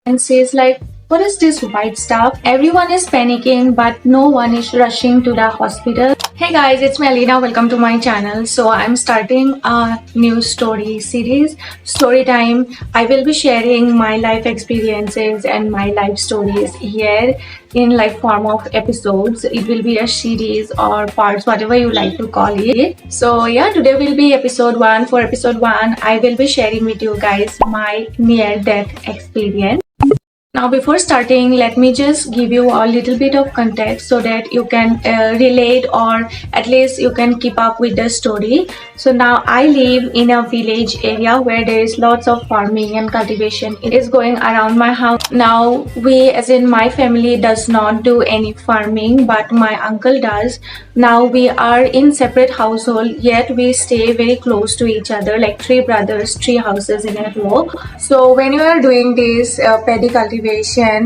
and says like, what is this white stuff? Everyone is panicking, but no one is rushing to the hospital. Hey guys, it's me Alina. Welcome to my channel. So I'm starting a new story series, Storytime. I will be sharing my life experiences and my life stories here in like form of episodes. It will be a series or parts, whatever you like to call it. So yeah, today will be episode 1. For episode 1, I will be sharing with you guys my near death experience. Now before starting, let me just give you a little bit of context so that you can relate, or at least you can keep up with the story. So now I live in a village area where there is lots of farming and cultivation. It is going around my house. Now we, as in my family, does not do any farming, but my uncle does. Now we are in separate household, yet we stay very close to each other, like 3 brothers, 3 houses in a row. So when you are doing this paddy cultivation,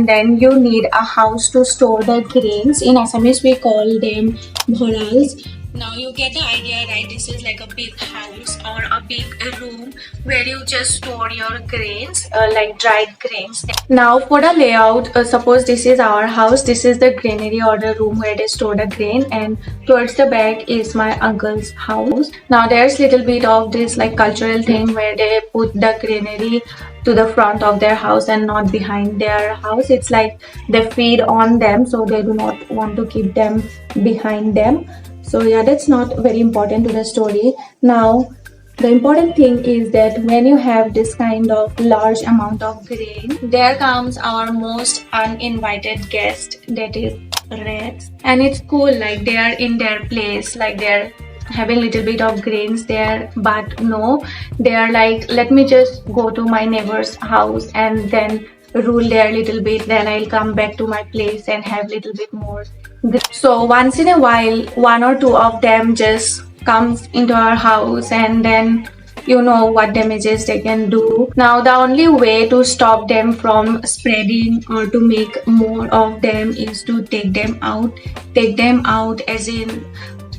then you need a house to store the grains. In Assamese we call them bhoras. Now you get the idea, right? This is like a big house or a big room where you just store your grains, like dried grains. Now for the layout, suppose this is our house, this is the granary or the room where they store the grain, and towards the back is my uncle's house. Now there's little bit of this like cultural thing where they put the granary to the front of their house and not behind their house. It's like they feed on them, so they do not want to keep them behind them. So yeah, that's not very important to the story. Now the important thing is that when you have this kind of large amount of grain, there comes our most uninvited guest, that is rats. And it's cool, like they are in their place, like they're having little bit of grains there, but no, they are like, let me just go to my neighbor's house and then rule there a little bit, then I'll come back to my place and have little bit more. So once in a while, 1 or 2 of them just comes into our house, and then you know what damages they can do. Now the only way to stop them from spreading or to make more of them is to take them out. Take them out as in,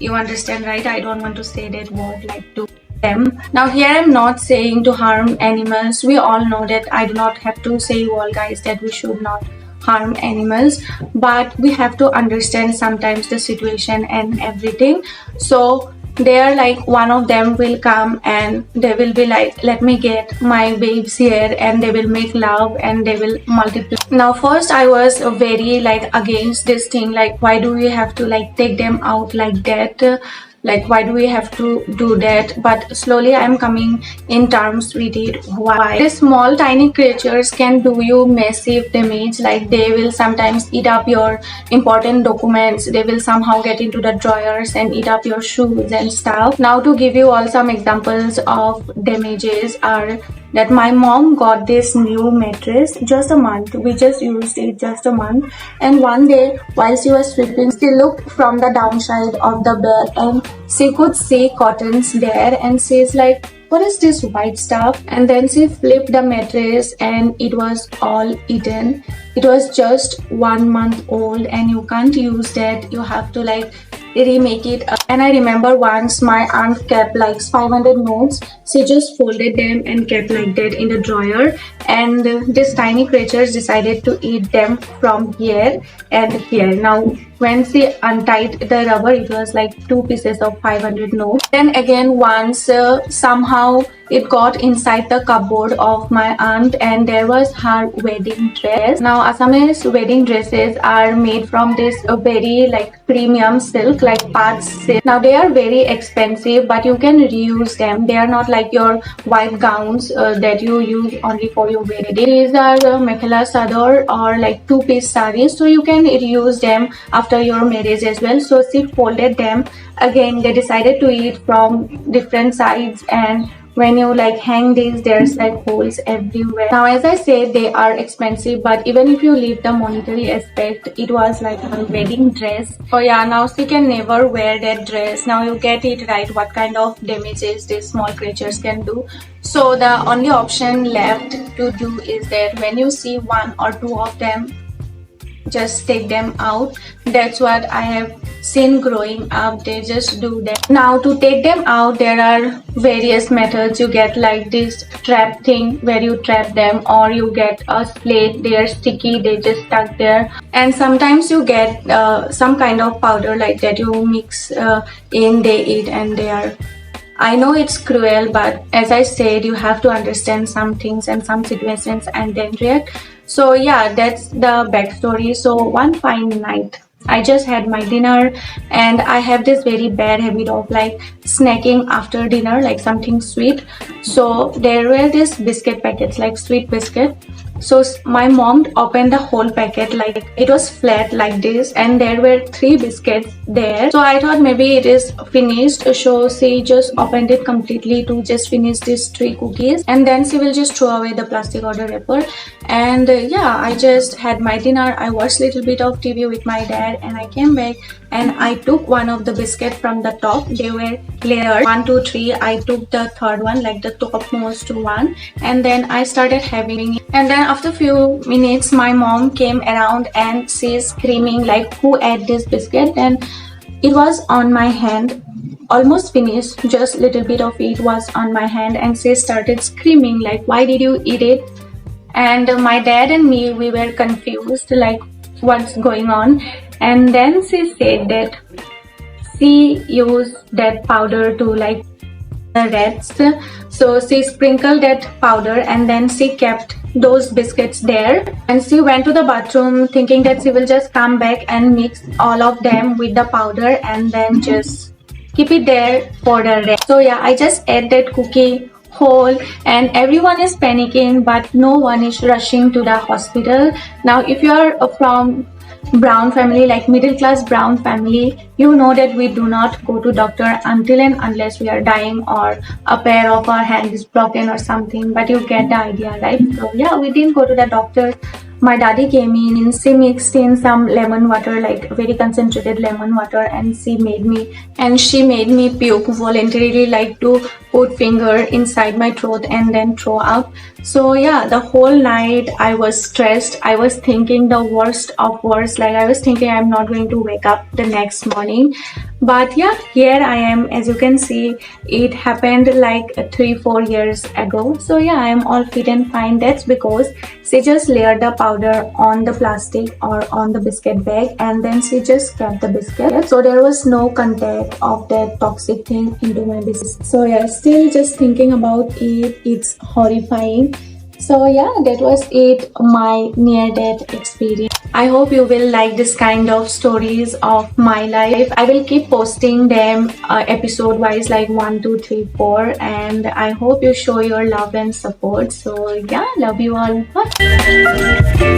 you understand, right? I don't want to say that word, like to them. Now here I'm not saying to harm animals. We all know that. I do not have to say you all guys that we should not harm animals, but we have to understand sometimes the situation and everything. So they are like, one of them will come and they will be like, let me get my babes here, and they will make love and they will multiply. Now first I was very like against this thing, like why do we have to like take them out like that, like why do we have to do that? But slowly I'm coming in terms with it. Why? These small tiny creatures can do you massive damage. Like they will sometimes eat up your important documents, they will somehow get into the drawers and eat up your shoes and stuff. Now to give you all some examples of damages are that my mom got this new mattress just a month. We just used it just a month, and one day while she was sweeping, she looked from the downside of the bed and she could see cottons there, and she's like, what is this white stuff? And then she flipped the mattress and it was all eaten. It was just 1 month old, and you can't use that. You have to like remake it. And I remember once my aunt kept like 500 notes. She just folded them and kept like that in the drawer, and these tiny creatures decided to eat them from here and here. Now when she untied the rubber, it was like 2 pieces of 500 notes. Then again once somehow it got inside the cupboard of my aunt, and there was her wedding dress. Now Assamese wedding dresses are made from this very like premium silk, like pat silk. Now they are very expensive, but you can reuse them. They are not like your white gowns that you use only for your wedding. These are mekhela sador or like 2-piece sarees, so you can reuse them after your marriage as well. So she folded them again. They decided to eat from different sides, and when you like hang these, there's like holes everywhere. Now as I said, they are expensive, but even if you leave the monetary aspect, it was like a wedding dress. So yeah, now she can never wear that dress. Now you get it, right, what kind of damages these small creatures can do. So the only option left to do is that when you see 1 or 2 of them just take them out. That's what I have seen growing up. They just do that. Now to take them out, there are various methods. You get like this trap thing where you trap them, or you get a slate, they are sticky, they just stuck there. And sometimes you get some kind of powder like that you mix in, they eat, and they are, I know it's cruel, but as I said, you have to understand some things and some situations and then react. So yeah, that's the backstory. So one fine night, I just had my dinner, and I have this very bad habit of like snacking after dinner, like something sweet. So there were these biscuit packets, like sweet biscuit. So my mom opened the whole packet, like it was flat like this, and there were 3 biscuits there. So I thought maybe it is finished, so she just opened it completely to just finish these 3 cookies, and then she will just throw away the plastic or the wrapper. And yeah, I just had my dinner, I watched a little bit of TV with my dad, and I came back and I took one of the biscuit from the top. They were layered 1 2 3. I took the third one, like the topmost one, and then I started having it. And then after few minutes, my mom came around and she's screaming like, who ate this biscuit? And it was on my hand, almost finished, just little bit of it was on my hand, and she started screaming like, why did you eat it? And my dad and me, we were confused like what's going on. And then she said that she used that powder to like the rats. So she sprinkled that powder and then she kept those biscuits there, and she went to the bathroom thinking that she will just come back and mix all of them with the powder and then just keep it there for the rest. So yeah, I just ate that cookie whole, and everyone is panicking, but no one is rushing to the hospital. Now if you are from brown family, like middle class brown family, you know that we do not go to doctor until and unless we are dying or a pair of our hand is broken or something. But you get the idea, right? So yeah, we didn't go to the doctor. My daddy came in and she mixed in some lemon water, like very concentrated lemon water, and she made me puke voluntarily, like to put finger inside my throat and then throw up. So yeah, the whole night I was stressed. I was thinking the worst of worst, like I was thinking I'm not going to wake up the next morning. But yeah, here I am. As you can see, it happened like 3-4 years ago. So yeah, I am all fit and fine. That's because she just layered the powder on the plastic or on the biscuit bag, and then she just kept the biscuit. So there was no contact of that toxic thing into my biscuit. So yeah, still just thinking about it, it's horrifying. So yeah, that was it, my near-death experience. I hope you will like this kind of stories of my life. I will keep posting them episode wise, like 1 2 3 4, and I hope you show your love and support. So yeah, love you all. Bye.